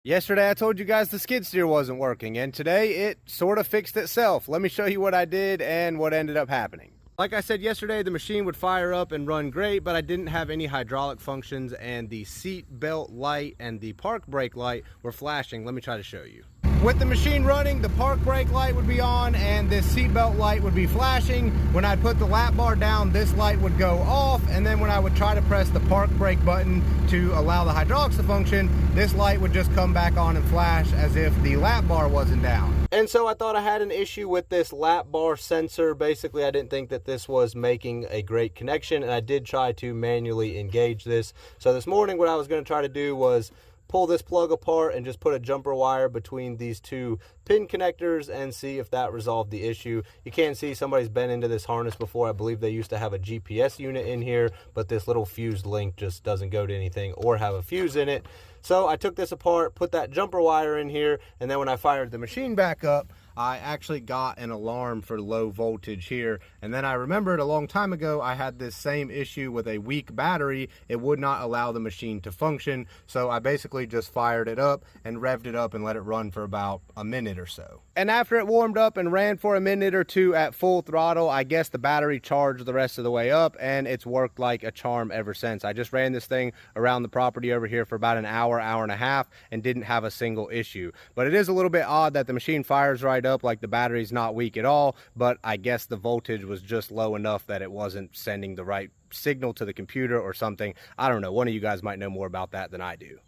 Yesterday I told you guys the skid steer wasn't working, and today it sort of fixed itself. Let me show you what I did and what ended up happening. Like I said yesterday, the machine would fire up and run great, but I didn't have any hydraulic functions, and the seat belt light and the park brake light were flashing. Let me try to show you. With the machine running, the park brake light would be on and this seatbelt light would be flashing. When I put the lap bar down, this light would go off, and then when I would try to press the park brake button to allow the hydraulics to function, this light would just come back on and flash as if the lap bar wasn't down. And so I thought I had an issue with this lap bar sensor. Basically, I didn't think that this was making a great connection, and I did try to manually engage this. So this morning, what I was going to try to do was pull this plug apart and just put a jumper wire between these two pin connectors and see if that resolved the issue. You can see somebody's been into this harness before. I believe they used to have a GPS unit in here, but this little fused link just doesn't go to anything or have a fuse in it. So I took this apart, put that jumper wire in here, and then when I fired the machine back up, I actually got an alarm for low voltage here. And then I remembered a long time ago I had this same issue with a weak battery. It would not allow the machine to function. So I basically just fired it up and revved it up and let it run for about a minute or so. And after it warmed up and ran for a minute or two at full throttle, I guess the battery charged the rest of the way up, and it's worked like a charm ever since. I just ran this thing around the property over here for about an hour, hour and a half, and didn't have a single issue. But it is a little bit odd that the machine fires right up like the battery's not weak at all, but I guess the voltage was just low enough that it wasn't sending the right signal to the computer or something. I don't know. One of you guys might know more about that than I do.